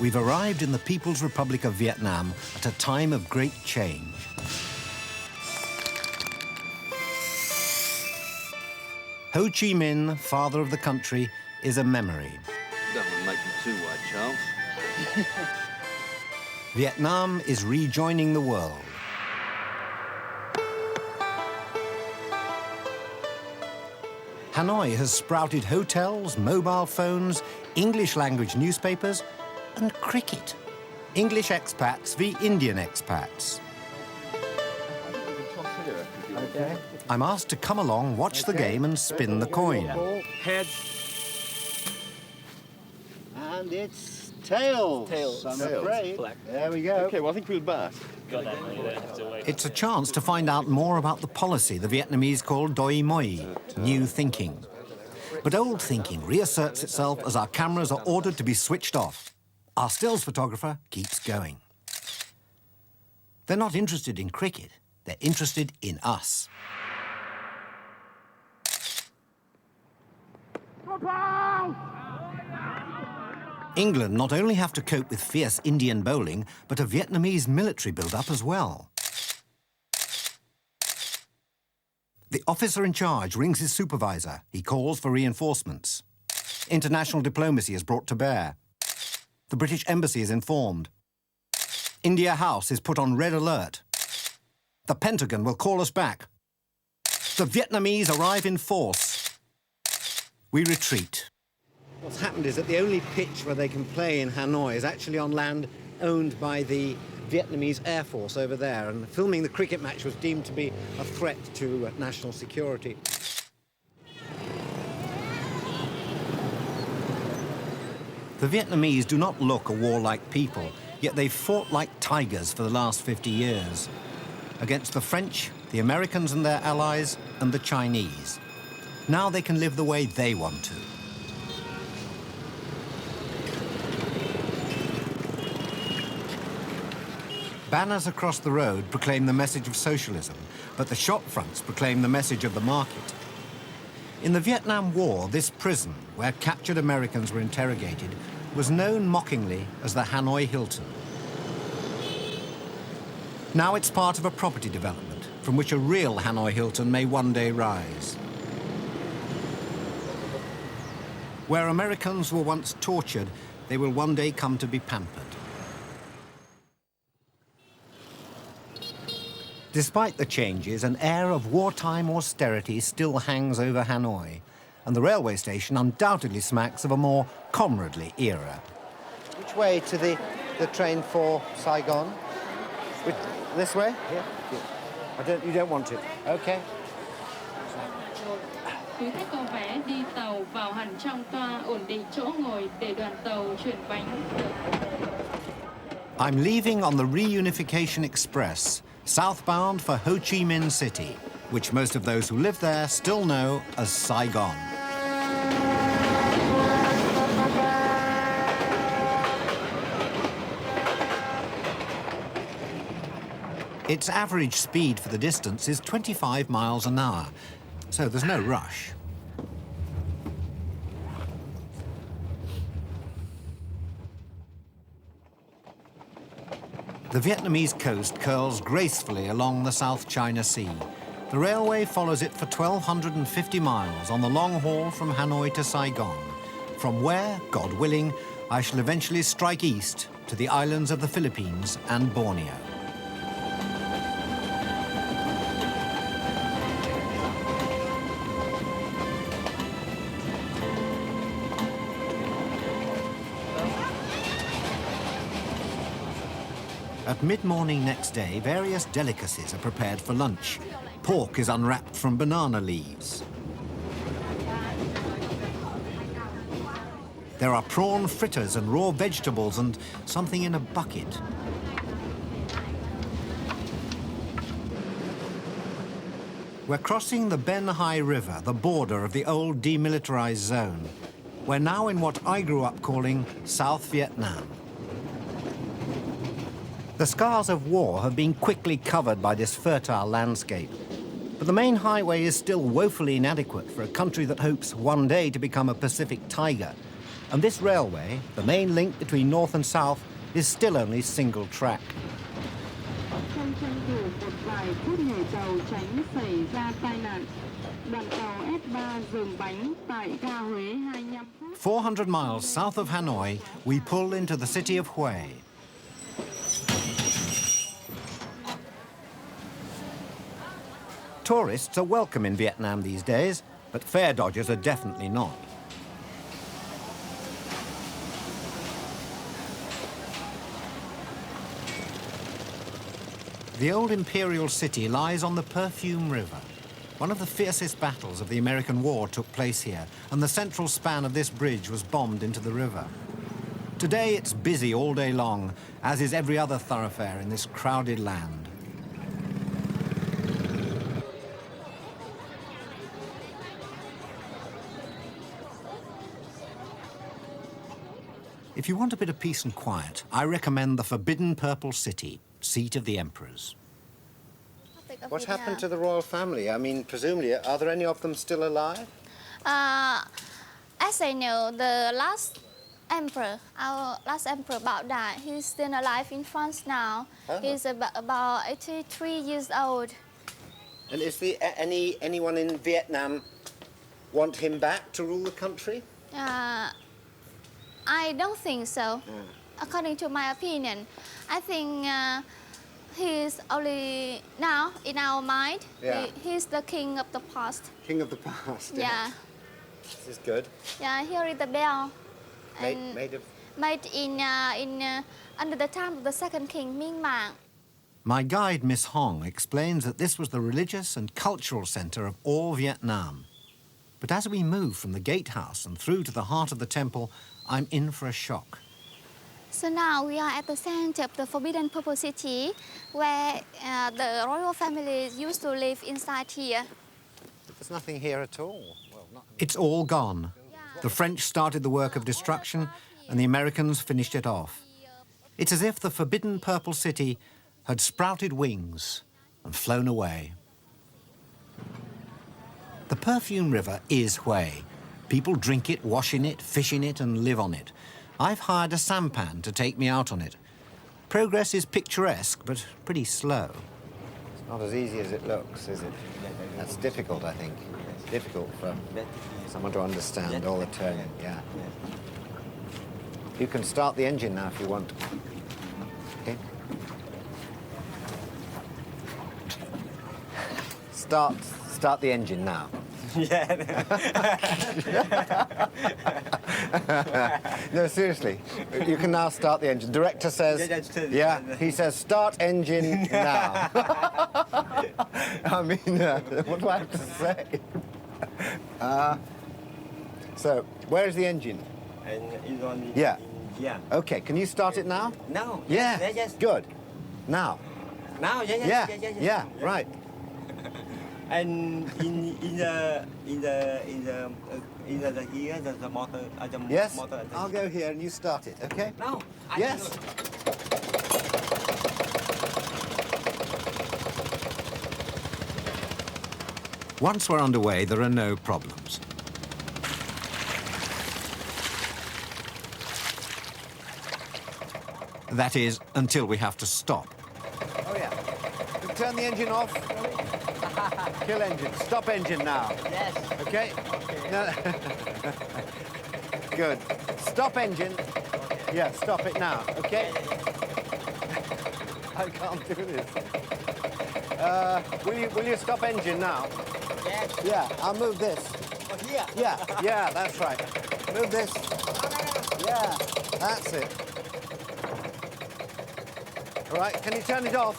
We've arrived in the People's Republic of Vietnam at a time of great change. Ho Chi Minh, father of the country, is a memory. Don't want to make them too wide, Charles. Vietnam is rejoining the world. Hanoi has sprouted hotels, mobile phones, English-language newspapers, and cricket. English expats v Indian expats. Okay. I'm asked to come along, watch the game, and spin the coin. Head. And it's tails. Tails. I'm Tails. afraid. Black. There we go. Okay, well, I think we'll bat. It's a chance to find out more about the policy the Vietnamese call Doi Moi, new thinking. But old thinking reasserts itself as our cameras are ordered to be switched off. Our stills photographer keeps going. They're not interested in cricket, they're interested in us. England not only have to cope with fierce Indian bowling, but a Vietnamese military build-up as well. The officer in charge rings his supervisor. He calls for reinforcements. International diplomacy is brought to bear. The British Embassy is informed. India House is put on red alert. The Pentagon will call us back. The Vietnamese arrive in force. We retreat. What's happened is that the only pitch where they can play in Hanoi is actually on land owned by the Vietnamese Air Force over there, and filming the cricket match was deemed to be a threat to national security. The Vietnamese do not look a warlike people, yet they've fought like tigers for the last 50 years. Against the French, the Americans and their allies, and the Chinese. Now they can live the way they want to. Banners across the road proclaim the message of socialism, but the shop fronts proclaim the message of the market. In the Vietnam War, this prison, where captured Americans were interrogated, was known mockingly as the Hanoi Hilton. Now it's part of a property development, from which a real Hanoi Hilton may one day rise. Where Americans were once tortured, they will one day come to be pampered. Despite the changes, an air of wartime austerity still hangs over Hanoi, and the railway station undoubtedly smacks of a more comradely era. Which way to the train for Saigon? This way? Yeah. You don't want it. Okay. Quý khách có vé đi tàu vào hẳn trong toa, ổn định chỗ ngồi để đoàn tàu chuyển bánh. I'm leaving on the Reunification Express, southbound for Ho Chi Minh City, which most of those who live there still know as Saigon. Its average speed for the distance is 25 miles an hour, so there's no rush. The Vietnamese coast curls gracefully along the South China Sea. The railway follows it for 1,250 miles on the long haul from Hanoi to Saigon, from where, God willing, I shall eventually strike east to the islands of the Philippines and Borneo. At mid-morning next day, various delicacies are prepared for lunch. Pork is unwrapped from banana leaves. There are prawn fritters and raw vegetables and something in a bucket. We're crossing the Ben Hai River, the border of the old demilitarized zone. We're now in what I grew up calling South Vietnam. The scars of war have been quickly covered by this fertile landscape. But the main highway is still woefully inadequate for a country that hopes one day to become a Pacific tiger. And this railway, the main link between north and south, is still only single track. Trong tranh thủ một vài phút nhảy tàu tránh xảy ra tai nạn, đoàn tàu S3 dừng bánh tại ga Huế 25 phút. 400 miles south of Hanoi, we pull into the city of Hue. Tourists are welcome in Vietnam these days, but fare dodgers are definitely not. The old imperial city lies on the Perfume River. One of the fiercest battles of the American War took place here, and the central span of this bridge was bombed into the river. Today it's busy all day long, as is every other thoroughfare in this crowded land. If you want a bit of peace and quiet, I recommend the Forbidden Purple City, seat of the emperors. What happened to the royal family? I mean, presumably, are there any of them still alive? As I know, the last emperor, our last emperor about died. He's still alive in France now. Oh. He's about 83 years old. And is there anyone in Vietnam want him back to rule the country? I don't think so. According to my opinion, I think he's only now in our mind. Yeah. He's the king of the past. King of the past. Yeah. This is good. Yeah. Here is the bell. Made of. Made in under the time of the second king Minh Mạng. My guide, Miss Hong, explains that this was the religious and cultural centre of all Vietnam. But as we move from the gatehouse and through to the heart of the temple, I'm in for a shock. So now we are at the center of the Forbidden Purple City, where the royal family used to live inside here. There's nothing here at all. Well, not. It's all gone. The French started the work of destruction, and the Americans finished it off. It's as if the Forbidden Purple City had sprouted wings and flown away. The Perfume River is Hue. People drink it, wash in it, fish in it, and live on it. I've hired a sampan to take me out on it. Progress is picturesque, but pretty slow. It's not as easy as it looks, is it? That's difficult, I think. It's difficult for someone to understand all the turning, yeah. You can start the engine now if you want. Okay. Start the engine now. No, seriously. You can now start the engine. Director says, yeah, he says, start engine now. I mean, what do I have to say? So, where is the engine? Yeah. Yeah. Okay, can you start it now? No. Yeah. Yes. Good. Now. Now. Yeah. Right. And in the here the motor Yes. motor. I'll go here and you start it. Okay. No. Yes. Once we're underway, there are no problems. That is, until we have to stop. Oh yeah. Turn the engine off. Kill engine. Stop engine now. Yes. Okay? No. Good. Stop engine. Yeah, stop it now. Okay? I can't do this. Will you stop engine now? Yes. Yeah, I'll move this. Oh, here. Yeah, that's right. Move this. Yeah, that's it. All right, can you turn it off?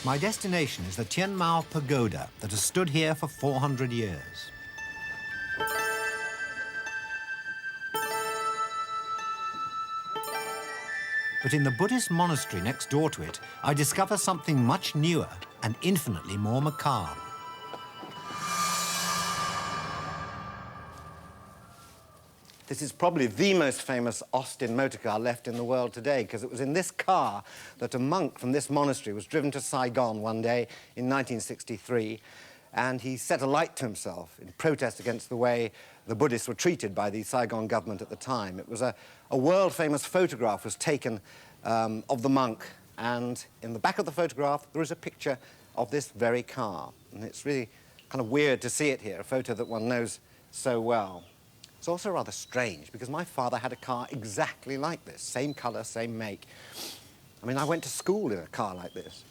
My destination is the Tien Mao Pagoda that has stood here for 400 years. But in the Buddhist monastery next door to it, I discover something much newer and infinitely more macabre. This is probably the most famous Austin motor car left in the world today, because it was in this car that a monk from this monastery was driven to Saigon one day in 1963, and he set a light to himself in protest against the way the Buddhists were treated by the Saigon government at the time. It was a world-famous photograph was taken of the monk, and in the back of the photograph there is a picture of this very car. And it's really kind of weird to see it here, a photo that one knows so well. It's also rather strange because my father had a car exactly like this, same colour, same make. I mean, I went to school in a car like this.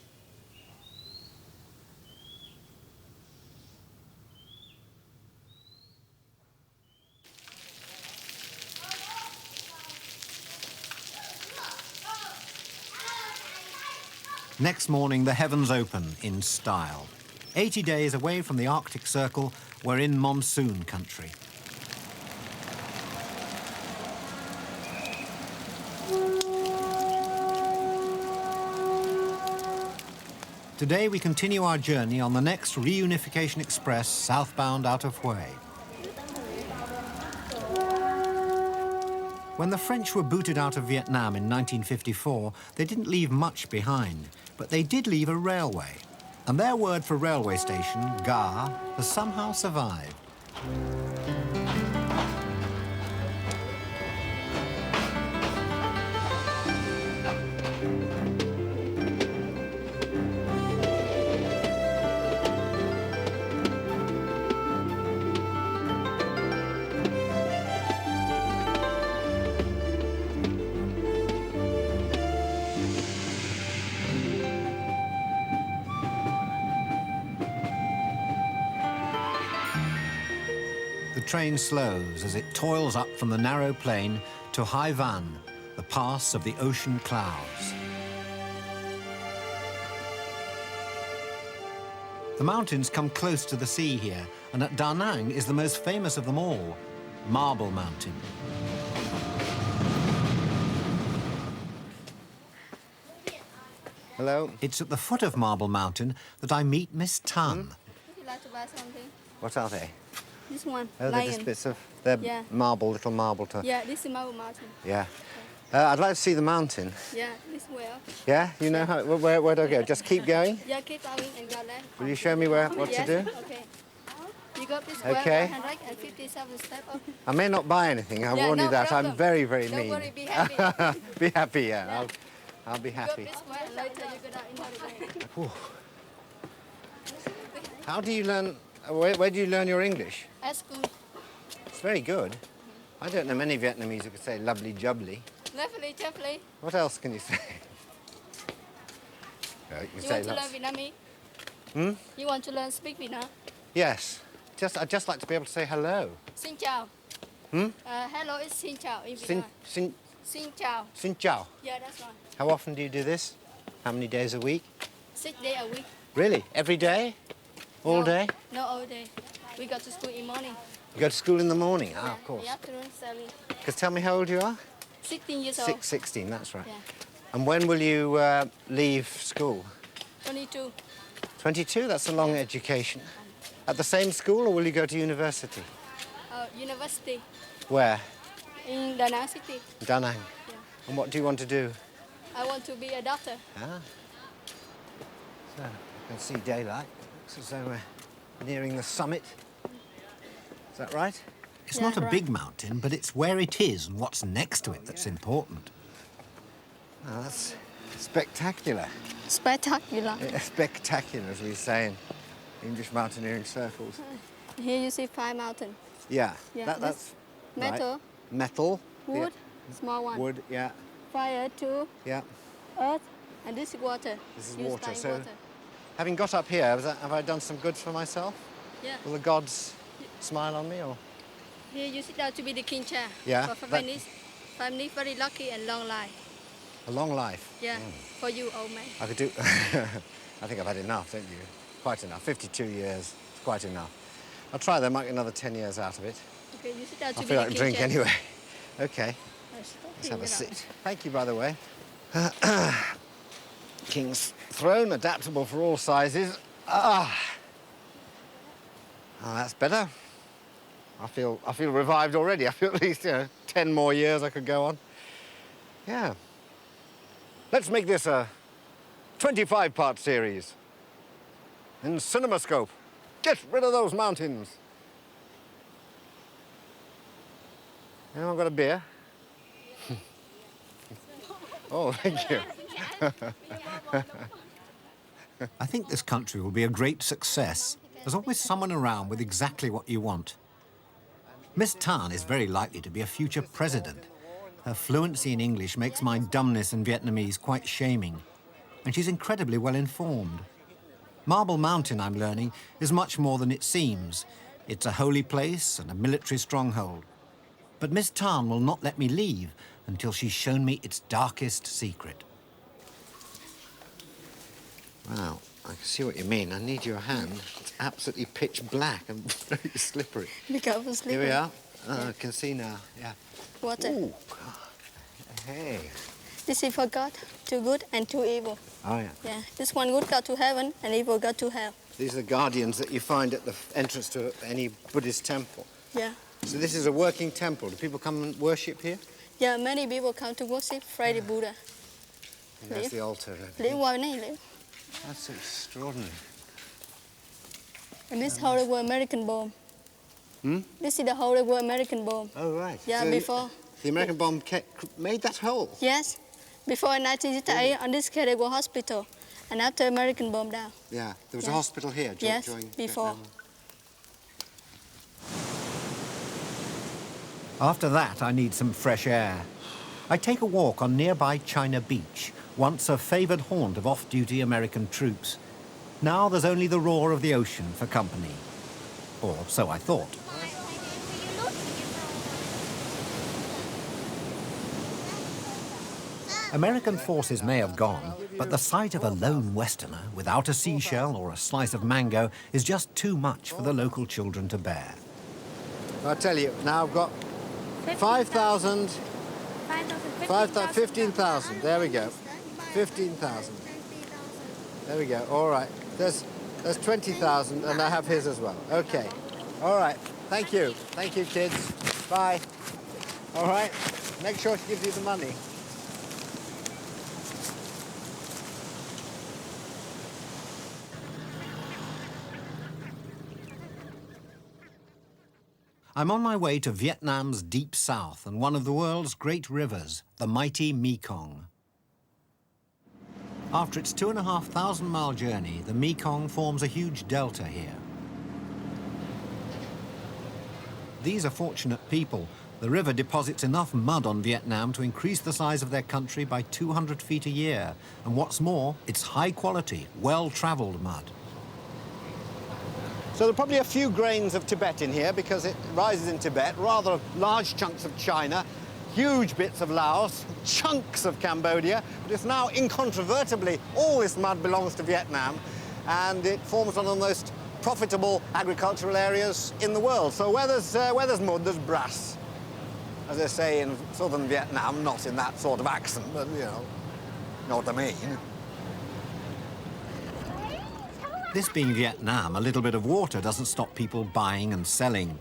Next morning, the heavens open in style. 80 days away from the Arctic Circle, we're in monsoon country. Today, we continue our journey on the next Reunification Express southbound out of Hue. When the French were booted out of Vietnam in 1954, they didn't leave much behind, but they did leave a railway. And their word for railway station, gare, has somehow survived. The train slows as it toils up from the narrow plain to Hai Van, the pass of the ocean clouds. The mountains come close to the sea here, and at Da Nang is the most famous of them all, Marble Mountain. Hello. It's at the foot of Marble Mountain that I meet Miss Tan. Would you like to buy something? What are they? This one, Oh, they're lion. just bits of... They're Yeah. marble, little marble to... Yeah, this is Marble Mountain. Yeah. I'd like to see the mountain. Yeah, this way up. Yeah? You know how... Where do I go? Just keep going? Yeah, keep going and go left. Will you show me what yes, to do? Okay. You got this Okay. 157 steps up. I may not buy anything, I Yeah, warn you no that. I'm problem. very, very Don't mean. worry, be happy. Be happy, yeah. I'll be You go happy. this way and later you go down into the way. How do you learn... Where do you learn your English? At school. It's very good. I don't know many Vietnamese who could say lovely jubbly. Lovely, lovely. What else can you say? You can You say want to learn lots. Vietnamese? Hmm? You want to learn speak Vietnam? Yes. I'd just like to be able to say hello. Xin chào. Hmm? Hello is xin chào in Xin, Vietnam. xin, Xin chào. xin chào. Yeah, that's one. How often do you do this? How many days a week? 6 days a week. Really? Every day? All No, day? No, all day. We go to school in morning. You go to school in the morning? Ah, of In course. the afternoon, study. Because tell me how old you are? 16 years old. 16, that's right. Yeah. And when will you leave school? 22. 22? That's a long education. At the same school, or will you go to university? University Where? in Da Nang City. Da Nang. Yeah. And what do you want to do? I want to be a doctor. Ah. So, you can see daylight. Looks as though we're nearing the summit. Is that right? It's Yeah, not a right. big mountain, but it's where it is and what's next to it that's important. Oh, that's spectacular. Spectacular. Yeah, spectacular, as we say in English mountaineering circles. Here you see 5 mountains. Yeah, Yeah, that's Metal, right. Metal. wood, Yeah. small one. Wood, yeah, Fire, 2, yeah. earth, and this is water. This is You water, stay in so- water. Having got up here, have I done some good for myself? Yeah. Will the gods smile on me, or? Here you sit down to be the king chair. Yeah, For families. Family very lucky and long life. A long life. Yeah. For you, old man. I could do... I think I've had enough, don't you? Quite enough. 52 years. It's quite enough. I'll try, there might get another 10 years out of it. Okay, you sit down to I be feel the like a king drink chair. anyway. Okay, Let's have a it up. sit. Thank you, by the way. King's throne, adaptable for all sizes. Ah, oh, that's better. I feel revived already. I feel at least 10 more years I could go on. Yeah. Let's make this a 25-part series. In CinemaScope. Get rid of those mountains. Anyone got a beer? Oh, thank you. I think this country will be a great success. There's always someone around with exactly what you want. Miss Tan is very likely to be a future president. Her fluency in English makes my dumbness in Vietnamese quite shaming. And she's incredibly well informed. Marble Mountain, I'm learning, is much more than it seems. It's a holy place and a military stronghold. But Miss Tan will not let me leave until she's shown me its darkest secret. Wow, I can see what you mean. I need your hand. It's absolutely pitch black and very slippery. Be careful, slippery. Here we are. I can see now, yeah. Water. Ooh. Hey. This is for God, too good and too evil. Oh, yeah. Yeah, this one good go to heaven and evil go to hell. These are the guardians that you find at the entrance to any Buddhist temple. Yeah. So this is a working temple. Do people come and worship here? Yeah, many people come to worship Friday Buddha. And there's the altar. Live qua này, live. That's extraordinary. And this Holy War American bomb. Hmm? This is the Holy War American bomb. Oh, right. Yeah, So before. The American bomb made that hole? Yes. Before 1968, on this Cadet War Hospital. And after American bomb down. Yeah. There was a Yeah. hospital here Yes, during before. Vietnam. After that, I need some fresh air. I take a walk on nearby China Beach, once a favoured haunt of off-duty American troops. Now there's only the roar of the ocean for company. Or so I thought. American forces may have gone, but the sight of a lone Westerner without a seashell or a slice of mango is just too much for the local children to bear. I'll tell you, now I've got 5,000, 15,000. There we go. 15,000. There we go. All right. There's 20,000, and I have his as well. Okay. All right. Thank you. Thank you, kids. Bye. All right. Make sure she gives you the money. I'm on my way to Vietnam's deep south and one of the world's great rivers, the mighty Mekong. After its 2,500-mile journey, the Mekong forms a huge delta here. These are fortunate people. The river deposits enough mud on Vietnam to increase the size of their country by 200 feet a year. And what's more, it's high-quality, well-traveled mud. So there are probably a few grains of Tibet in here because it rises in Tibet, rather large chunks of China, huge bits of Laos, chunks of Cambodia, but it's now incontrovertibly all this mud belongs to Vietnam, and it forms one of the most profitable agricultural areas in the world. So where there's mud, there's brass, as they say in southern Vietnam, not in that sort of accent, but you know what I mean. This being Vietnam, a little bit of water doesn't stop people buying and selling.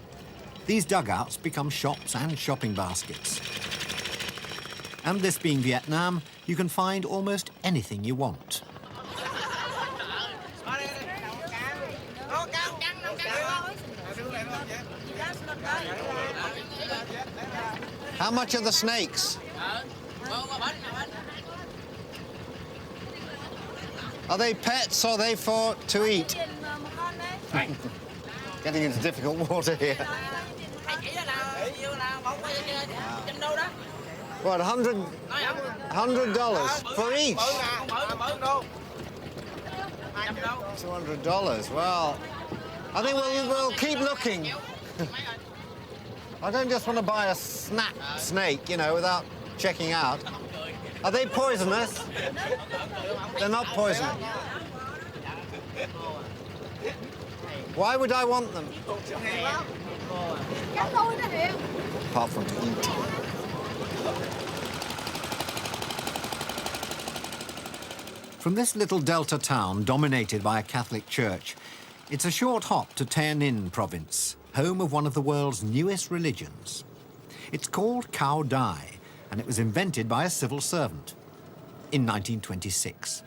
These dugouts become shops and shopping baskets. And this being Vietnam, you can find almost anything you want. How much are the snakes? Are they pets or are they to eat? Getting into difficult water here. What, $100 for each? $200. Well, I think we'll keep looking. I don't just want to buy a snake, you know, without checking out. Are they poisonous? They're not poisonous. Why would I want them? Apart from to eat. From this little delta town dominated by a Catholic church, it's a short hop to Tay Ninh province, home of one of the world's newest religions. It's called Cao Dai, and it was invented by a civil servant in 1926.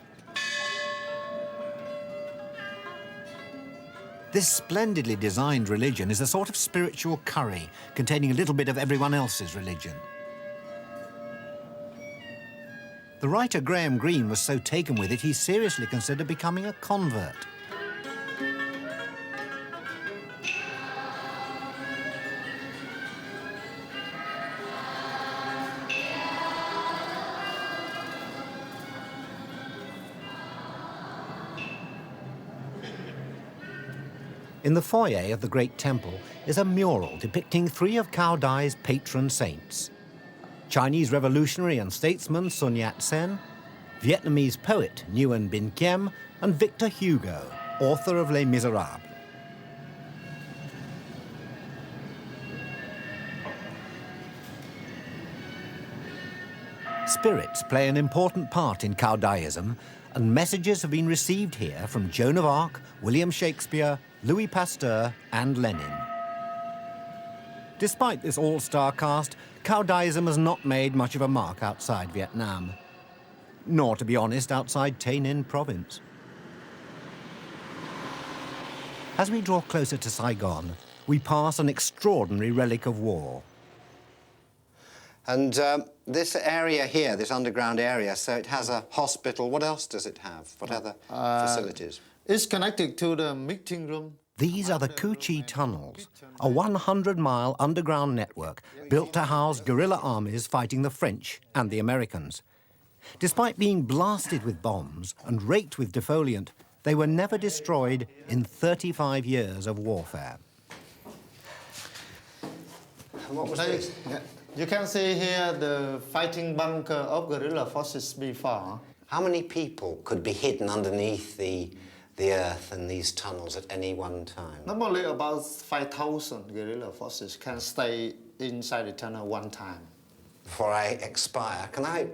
This splendidly designed religion is a sort of spiritual curry containing a little bit of everyone else's religion. The writer Graham Greene was so taken with it, he seriously considered becoming a convert. In the foyer of the great temple is a mural depicting 3 of Cao Dai's patron saints: Chinese revolutionary and statesman Sun Yat-sen, Vietnamese poet Nguyen Binh Kiem, and Victor Hugo, author of Les Miserables. Spirits play an important part in Cao Daism, and messages have been received here from Joan of Arc, William Shakespeare, Louis Pasteur, and Lenin. Despite this all-star cast, Cao Daism has not made much of a mark outside Vietnam, nor, to be honest, outside Tay Ninh province. As we draw closer to Saigon, we pass an extraordinary relic of war. And this area here, this underground area, so it has a hospital. What else does it have? What other facilities? It's connected to the meeting room. These are the Cu Chi Tunnels, a 100-mile underground network built to house guerrilla armies fighting the French and the Americans. Despite being blasted with bombs and raked with defoliant, they were never destroyed in 35 years of warfare. And what was this? You can see here the fighting bunker of guerrilla forces before. How many people could be hidden underneath the earth in these tunnels at any one time? Normally about 5,000 guerrilla forces can stay inside the tunnel one time. Before I expire, can I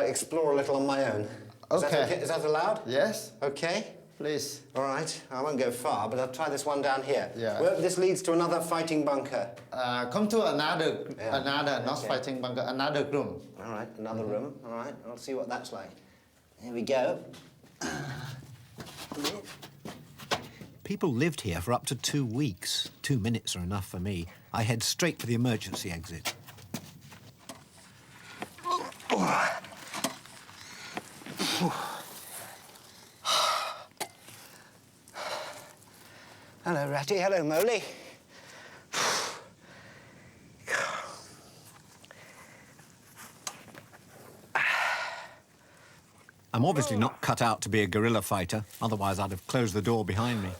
explore a little on my own? Okay. Is that allowed? Yes. Okay. Please. All right. I won't go far, but I'll try this one down here. Yeah. Well, this leads to another fighting bunker. Come to another, Yeah. not Okay. fighting bunker, another room. All right, another room. All right, I'll see what that's like. Here we go. People lived here for up to 2 weeks. 2 minutes are enough for me. I head straight for the emergency exit. Hello, Ratty. Hello, Moley. I'm obviously not cut out to be a guerrilla fighter, otherwise I'd have closed the door behind me.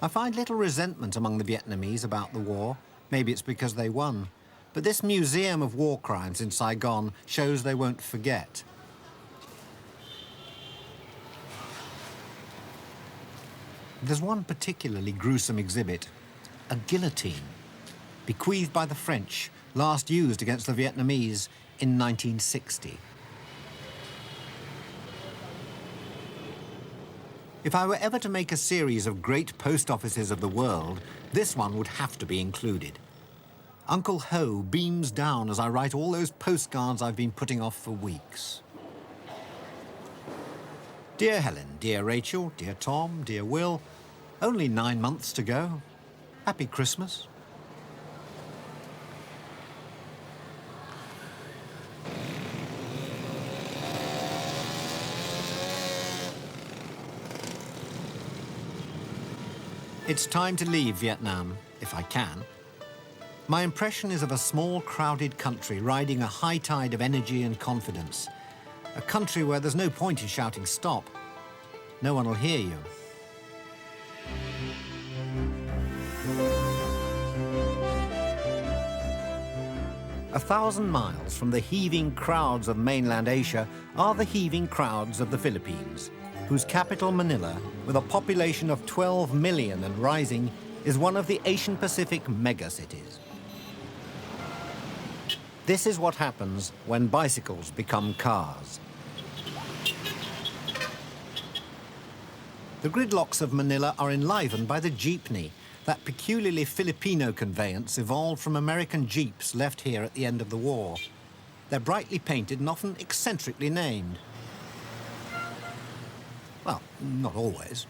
I find little resentment among the Vietnamese about the war. Maybe it's because they won. But this museum of war crimes in Saigon shows they won't forget. There's one particularly gruesome exhibit, a guillotine, bequeathed by the French, last used against the Vietnamese in 1960. If I were ever to make a series of great post offices of the world, this one would have to be included. Uncle Ho beams down as I write all those postcards I've been putting off for weeks. Dear Helen, dear Rachel, dear Tom, dear Will, only 9 months to go. Happy Christmas. It's time to leave Vietnam, if I can. My impression is of a small, crowded country riding a high tide of energy and confidence. A country where there's no point in shouting stop. No one will hear you. A 1,000 miles from the heaving crowds of mainland Asia are the heaving crowds of the Philippines, whose capital, Manila, with a population of 12 million and rising, is one of the Asian-Pacific megacities. This is what happens when bicycles become cars. The gridlocks of Manila are enlivened by the jeepney, that peculiarly Filipino conveyance evolved from American jeeps left here at the end of the war. They're brightly painted and often eccentrically named. Well, not always.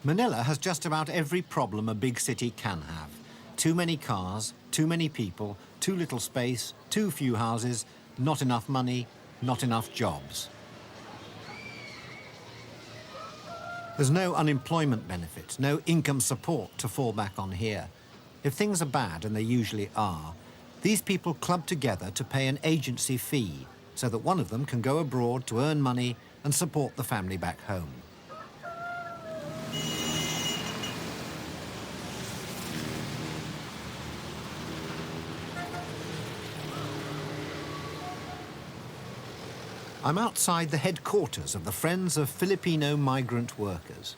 Manila has just about every problem a big city can have. Too many cars, too many people, too little space, too few houses, not enough money, not enough jobs. There's no unemployment benefit, no income support to fall back on here. If things are bad, and they usually are, these people club together to pay an agency fee so that one of them can go abroad to earn money and support the family back home. I'm outside the headquarters of the Friends of Filipino Migrant Workers.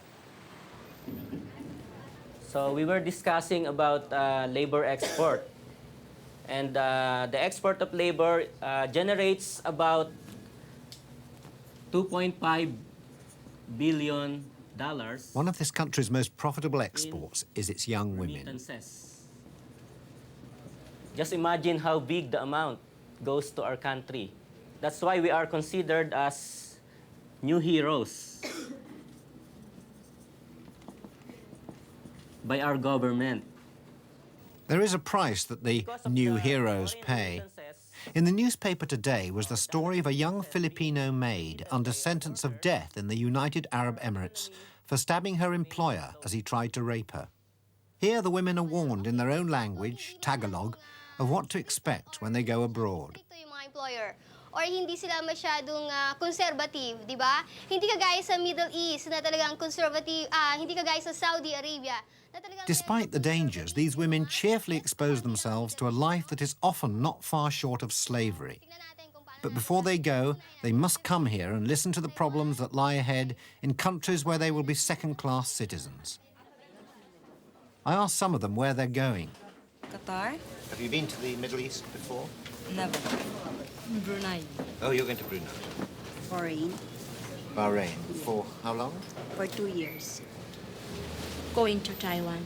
So we were discussing about labor export. And the export of labor generates about $2.5 billion. One of this country's most profitable exports is its young women. Remittances. Just imagine how big the amount goes to our country. That's why we are considered as new heroes by our government. There is a price that the new heroes pay. In the newspaper today was the story of a young Filipino maid under sentence of death in the United Arab Emirates for stabbing her employer as he tried to rape her. Here the women are warned in their own language, Tagalog, of what to expect when they go abroad. Or hindi sila masyadong conservative, di ba? Hindi kagaya sa Middle East na talagang conservative, hindi kagaya sa Saudi Arabia. Despite the dangers, these women cheerfully expose themselves to a life that is often not far short of slavery. But before they go, they must come here and listen to the problems that lie ahead in countries where they will be second-class citizens. I asked some of them where they're going. Qatar? Have you been to the Middle East before? Never. Brunei. Oh, you're going to Brunei. Bahrain. Bahrain. For how long? For 2 years. Going to Taiwan.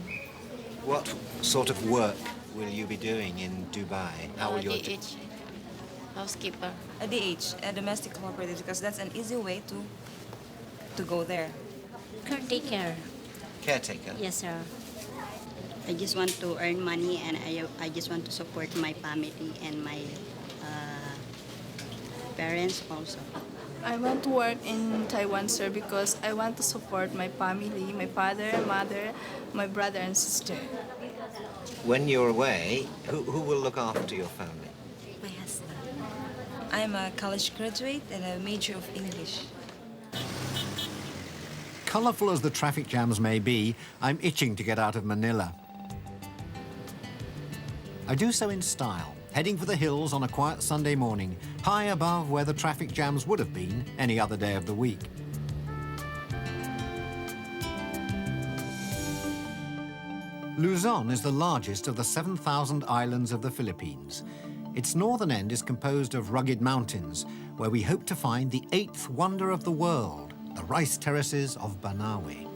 What sort of work will you be doing in Dubai? How will you DH. Housekeeper. A DH, a domestic cooperative, because that's an easy way to go there. Caretaker. Caretaker? Yes, sir. I just want to earn money, and I just want to support my family and my parents also. I want to work in Taiwan, sir, because I want to support my family, my father, mother, my brother and sister. When you're away, who will look after your family? My husband. I'm a college graduate and a major of English. Colourful as the traffic jams may be, I'm itching to get out of Manila. I do so in style, heading for the hills on a quiet Sunday morning, high above where the traffic jams would have been any other day of the week. Luzon is the largest of the 7,000 islands of the Philippines. Its northern end is composed of rugged mountains, where we hope to find the 8th wonder of the world, the rice terraces of Banawe.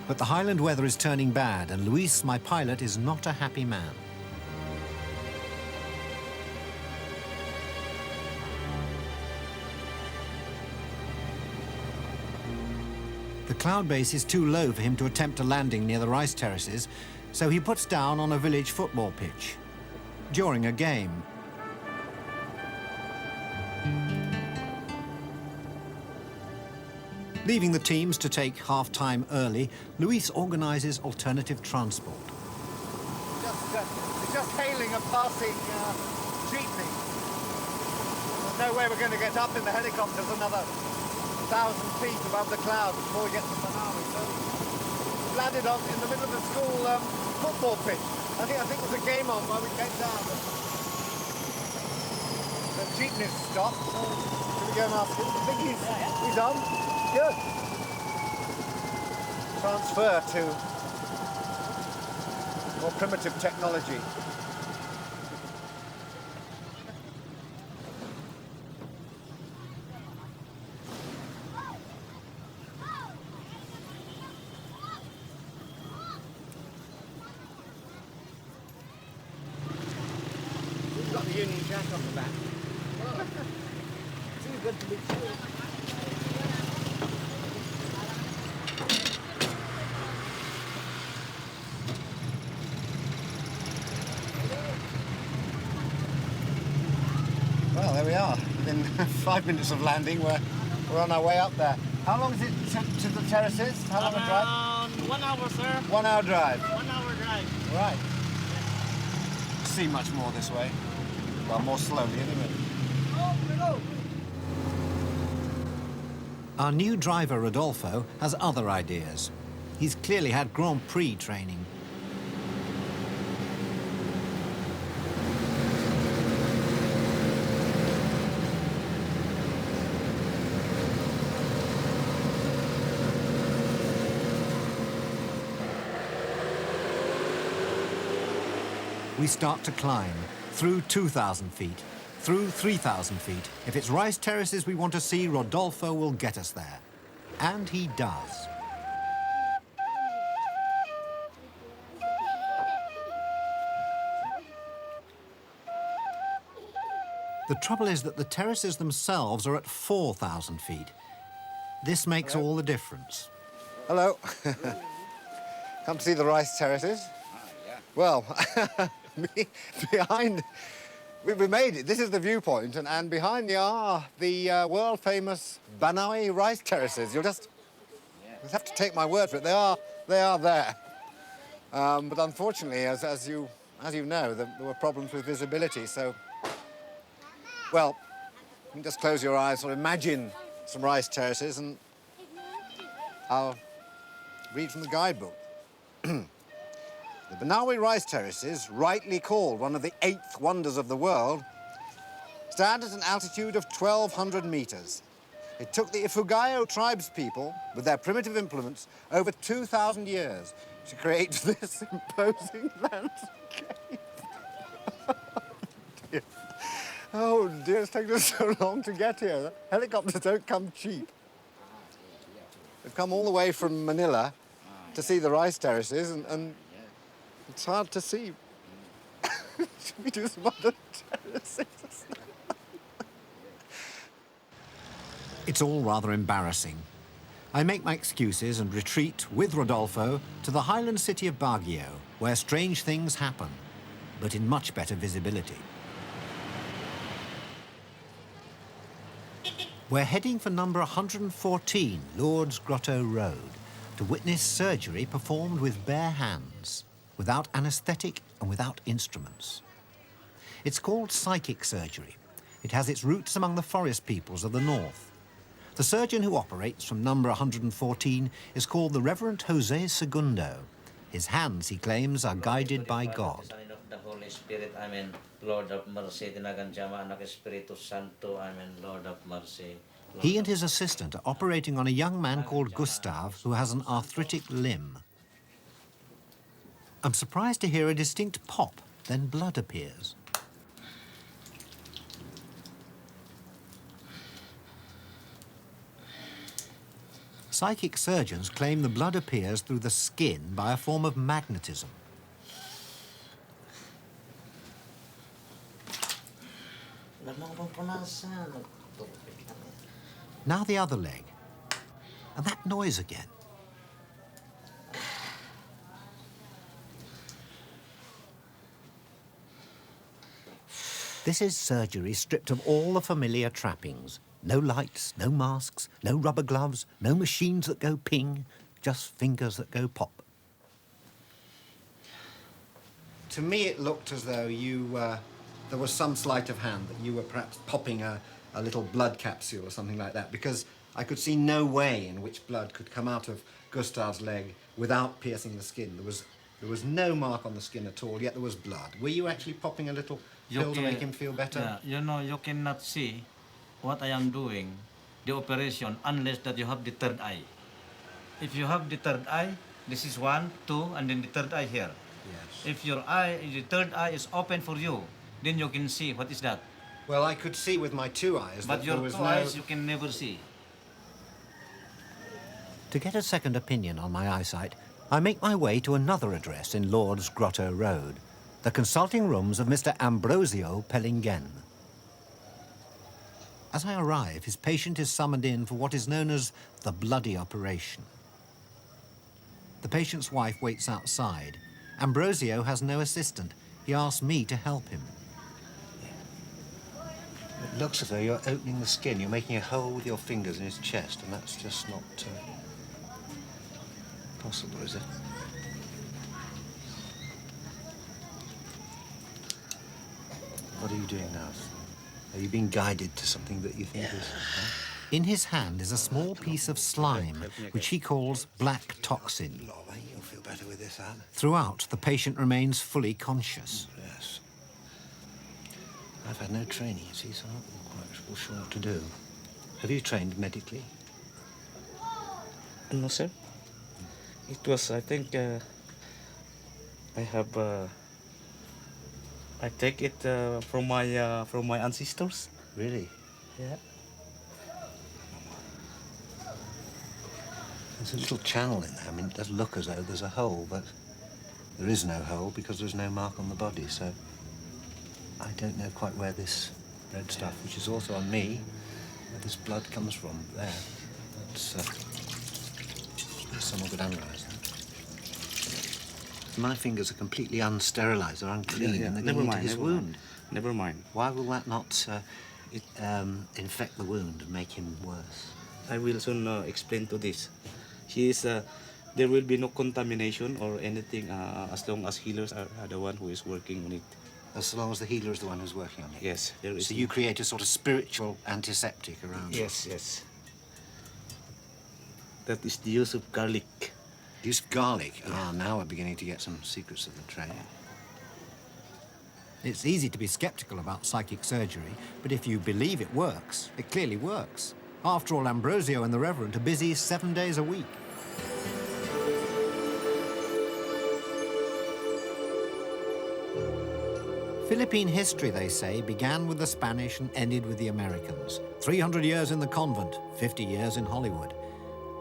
But the highland weather is turning bad, and Luis, my pilot, is not a happy man. The cloud base is too low for him to attempt a landing near the rice terraces, so he puts down on a village football pitch. During a game, leaving the teams to take half-time early, Luis organises alternative transport. Just hailing a passing jeepney. There's no way we're going to get up in the helicopters another 1,000 feet above the clouds before we get to Banawe. So we landed in the middle of the school football pitch. I think there's a game on while we came down. The jeepney's stopped, so should we go and ask him? I think he's on. Good. Transfer to more primitive technology. We've got the Union Jack on the back. Too good to be true. 5 minutes of landing. We're on our way up there. How long is it to the terraces? How long a drive? Around 1 hour, sir. 1 hour drive. 1 hour drive. Right. See much more this way. Well, more slowly anyway. Our new driver, Rodolfo, has other ideas. He's clearly had Grand Prix training. We start to climb, through 2,000 feet, through 3,000 feet. If it's rice terraces we want to see, Rodolfo will get us there. And he does. The trouble is that the terraces themselves are at 4,000 feet. This makes all the difference. Hello. Come to see the rice terraces? Well, behind, we made it. This is the viewpoint, and behind me are the world-famous Banaui rice terraces. You'll just have to take my word for it. They are there. But unfortunately, as you know, there were problems with visibility. So, well, you can just close your eyes or imagine some rice terraces, and I'll read from the guidebook. The Banaui rice terraces, rightly called one of the 8th wonders of the world, stand at an altitude of 1,200 meters. It took the Ifugayo tribespeople, with their primitive implements, over 2,000 years to create this imposing landscape. Oh dear, it's taken us so long to get here. Helicopters don't come cheap. We've come all the way from Manila to see the rice terraces, and it's hard to see. Should we do some other terraces? It's all rather embarrassing. I make my excuses and retreat with Rodolfo to the highland city of Baguio, where strange things happen, but in much better visibility. We're heading for number 114, Lourdes Grotto Road, to witness surgery performed with bare hands, without anaesthetic and without instruments. It's called psychic surgery. It has its roots among the forest peoples of the north. The surgeon who operates from number 114 is called the Reverend Jose Segundo. His hands, he claims, are guided by God. The Holy Spirit, Amen. Lord of mercy, Tinaganjama, Anak Espiritu Santo, Amen. Lord of mercy. He and his assistant are operating on a young man called Gustav who has an arthritic limb. I'm surprised to hear a distinct pop, then blood appears. Psychic surgeons claim the blood appears through the skin by a form of magnetism. Now the other leg. And that noise again. This is surgery stripped of all the familiar trappings. No lights, no masks, no rubber gloves, no machines that go ping, just fingers that go pop. To me, it looked as though there was some sleight of hand, that you were perhaps popping a little blood capsule or something like that, because I could see no way in which blood could come out of Gustav's leg without piercing the skin. There was no mark on the skin at all, yet there was blood. Were you actually popping a little pill to make him feel better? Yeah, you know, you cannot see what I am doing, the operation, unless that you have the third eye. If you have the third eye, this is 1, 2, and then the third eye here. Yes. If the third eye is open for you, then you can see what is that. Well, I could see with my 2 eyes but that your there was 2 eyes you can never see. To get a second opinion on my eyesight, I make my way to another address in Lourdes Grotto Road, the consulting rooms of Mr. Ambrosio Pellingen. As I arrive, his patient is summoned in for what is known as the bloody operation. The patient's wife waits outside. Ambrosio has no assistant. He asks me to help him. It looks as though you're opening the skin. You're making a hole with your fingers in his chest, and that's just not possible, is it? What are you doing now? Are you being guided to something that you think is... Huh? In his hand is a small piece of slime, which he calls black toxin. You'll feel better with this, Anne. Throughout, the patient remains fully conscious. Yes. I've had no training, you see, so I'm not quite sure what to do. Have you trained medically? No, sir. It was, I think, I have, I take it from my ancestors. Really? Yeah. There's a little channel in there. I mean, it does look as though there's a hole, but there is no hole because there's no mark on the body, so I don't know quite where this red stuff, which is also on me, where this blood comes from. There. That's, someone could analyse that. My fingers are completely unsterilised, they're unclean, and they're going into his wound. Never mind. Why will that not infect the wound and make him worse? I will soon explain to this. There will be no contamination or anything as long as healers are the one who is working on it. As long as the healer is the one who's working on it? Yes. There is so you create a sort of spiritual antiseptic around it? Yes, yes. That is the use of garlic. Use of garlic? Yeah. Ah, now we're beginning to get some secrets of the trade. It's easy to be sceptical about psychic surgery, but if you believe it works, it clearly works. After all, Ambrosio and the Reverend are busy 7 days a week. Philippine history, they say, began with the Spanish and ended with the Americans. 300 years in the convent, 50 years in Hollywood.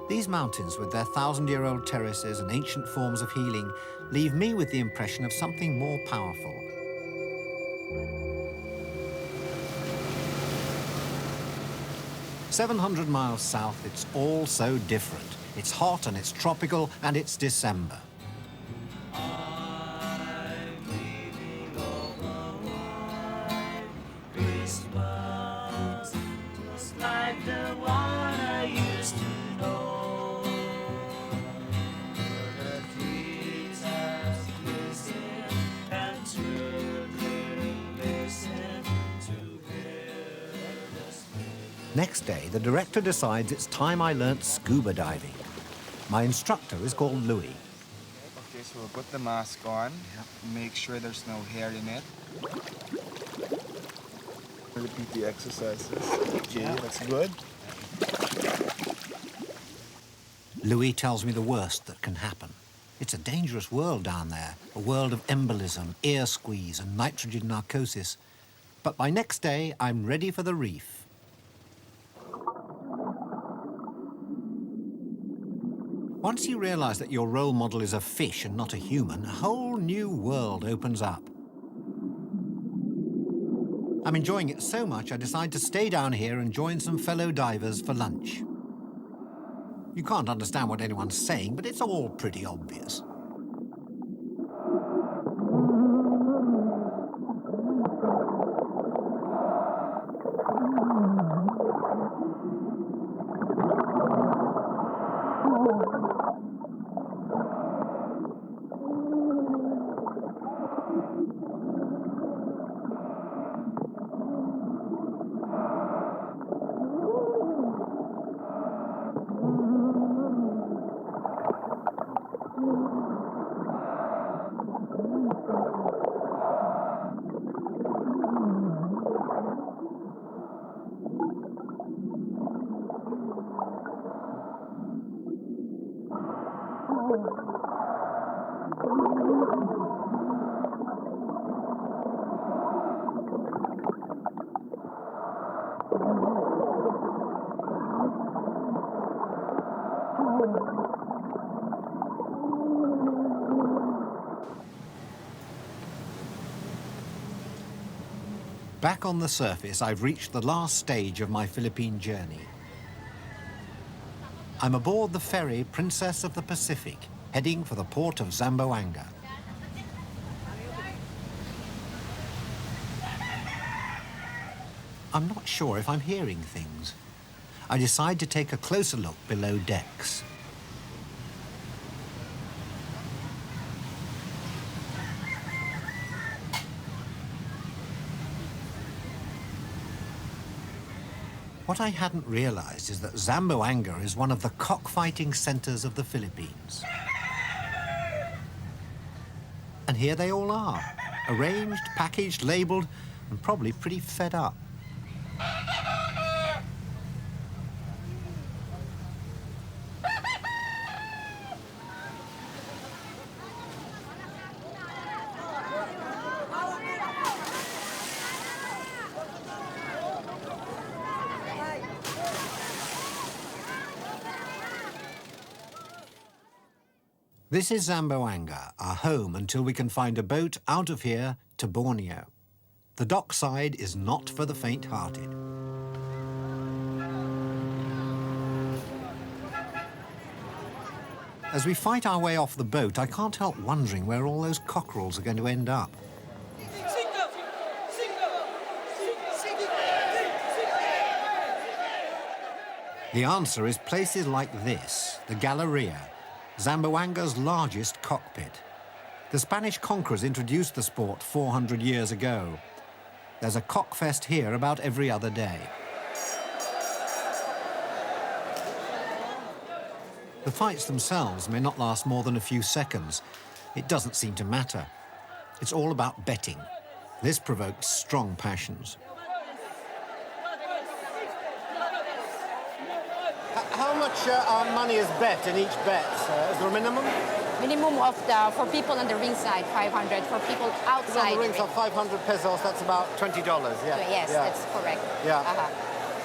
These mountains, with their 1,000-year-old terraces and ancient forms of healing, leave me with the impression of something more powerful. 700 miles south, it's all so different. It's hot and it's tropical and it's December. Next day, the director decides it's time I learnt scuba diving. My instructor is called Louis. Okay, so we'll put the mask on. Make sure there's no hair in it. Repeat the exercises. Okay, that's good. Louis tells me the worst that can happen. It's a dangerous world down there, a world of embolism, ear squeeze and nitrogen narcosis. But by next day, I'm ready for the reef. Once you realize that your role model is a fish and not a human, a whole new world opens up. I'm enjoying it so much, I decide to stay down here and join some fellow divers for lunch. You can't understand what anyone's saying, but it's all pretty obvious. Back on the surface, I've reached the last stage of my Philippine journey. I'm aboard the ferry Princess of the Pacific, heading for the port of Zamboanga. I'm not sure if I'm hearing things. I decide to take a closer look below decks. What I hadn't realized is that Zamboanga is one of the cockfighting centers of the Philippines. And here they all are, arranged, packaged, labeled, and probably pretty fed up. This is Zamboanga, our home until we can find a boat out of here to Borneo. The dockside is not for the faint-hearted. As we fight our way off the boat, I can't help wondering where all those cockerels are going to end up. The answer is places like this, the Galleria, Zamboanga's largest cockpit. The Spanish conquerors introduced the sport 400 years ago. There's a cockfest here about every other day. The fights themselves may not last more than a few seconds. It doesn't seem to matter. It's all about betting. This provokes strong passions. How much money is bet in each bet? Is there a minimum? Minimum of for people on the ringside, 500. For people outside. On the ringside, 500 pesos. That's about $20. Yeah. Yes, yeah. That's correct. Yeah.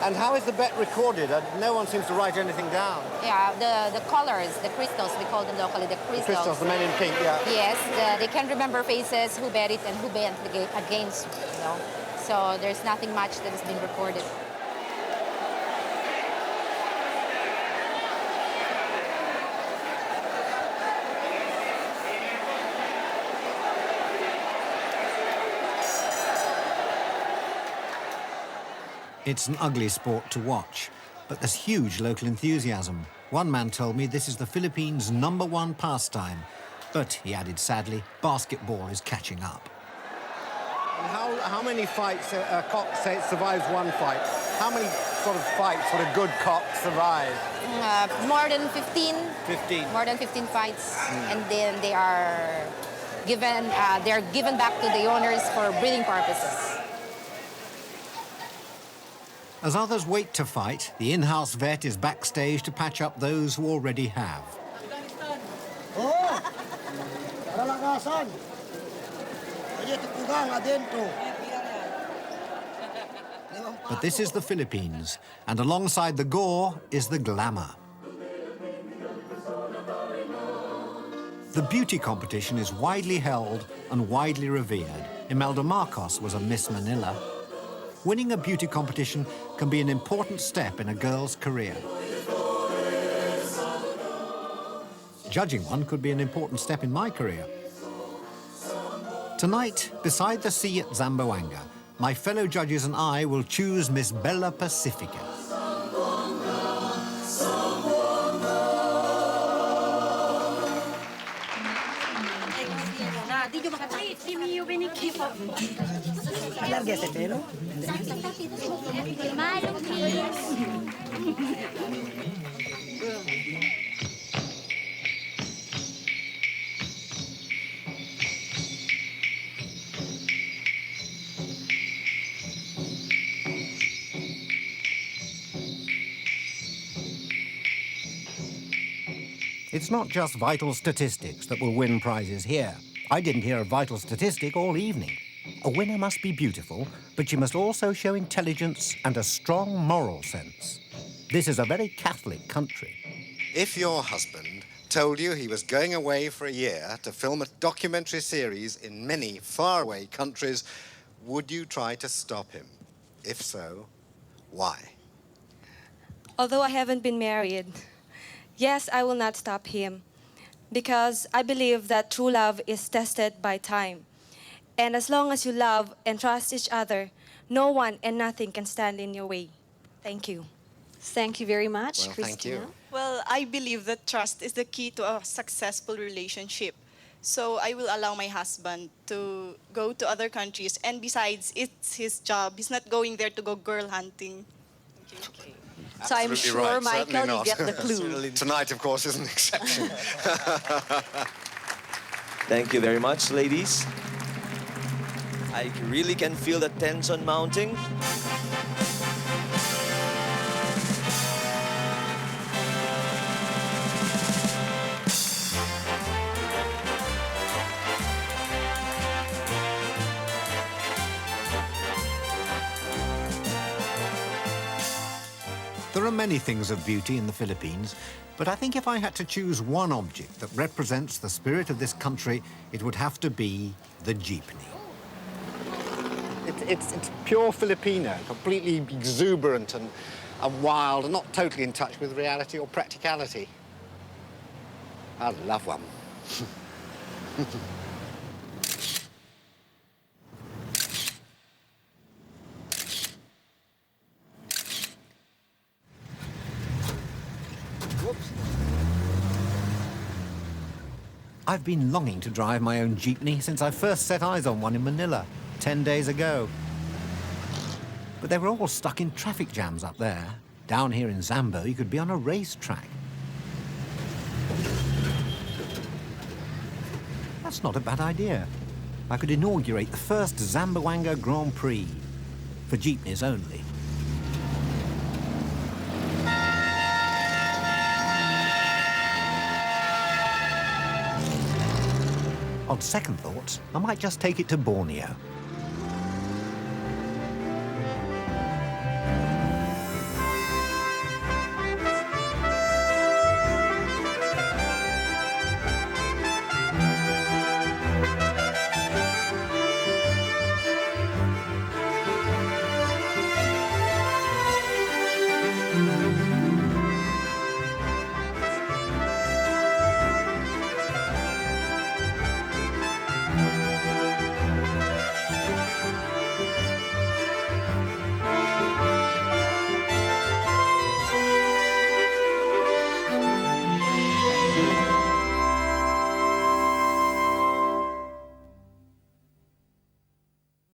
And how is the bet recorded? No one seems to write anything down. Yeah, the colors, the crystals, we call them locally the crystals. The crystals, the men in pink, yeah. Yes, they can remember faces, who bet it and who bet against, you know. So there's nothing much that has been recorded. It's an ugly sport to watch, but there's huge local enthusiasm. One man told me this is the Philippines' #1 pastime. But, he added sadly, basketball is catching up. And how many fights a cock survives one fight? How many sort of fights would a good cock survive? More than 15. 15. More than 15 fights. And then they are given back to the owners for breeding purposes. As others wait to fight, the in-house vet is backstage to patch up those who already have. But this is the Philippines, and alongside the gore is the glamour. The beauty competition is widely held and widely revered. Imelda Marcos was a Miss Manila. Winning a beauty competition can be an important step in a girl's career. Judging one could be an important step in my career. Tonight, beside the sea at Zamboanga, my fellow judges and I will choose Miss Bella Pacifica. Larga ese pelo. Malo, please. It's not just vital statistics that will win prizes here. I didn't hear a vital statistic all evening. A winner must be beautiful, but she must also show intelligence and a strong moral sense. This is a very Catholic country. If your husband told you he was going away for a year to film a documentary series in many faraway countries, would you try to stop him? If so, why? Although I haven't been married, yes, I will not stop him, because I believe that true love is tested by time. And as long as you love and trust each other, no one and nothing can stand in your way. Thank you. Thank you very much, Well, thank you. Christina. Well, I believe that trust is the key to a successful relationship. So I will allow my husband to go to other countries. And besides, it's his job. He's not going there to go girl hunting. So I'm Absolutely sure, right. Michael, Certainly you not. get the clue. Tonight, of course, is an exception. Thank you very much, ladies. I really can feel the tension mounting. There are many things of beauty in the Philippines, but I think if I had to choose one object that represents the spirit of this country, it would have to be the jeepney. It's pure Filipino, completely exuberant and wild, and not totally in touch with reality or practicality. I'd love one. I've been longing to drive my own jeepney since I first set eyes on one in Manila 10 days ago. But they were all stuck in traffic jams up there. Down here in Zambo, you could be on a racetrack. That's not a bad idea. I could inaugurate the first Zamboanga Grand Prix for jeepneys only. On second thoughts, I might just take it to Borneo.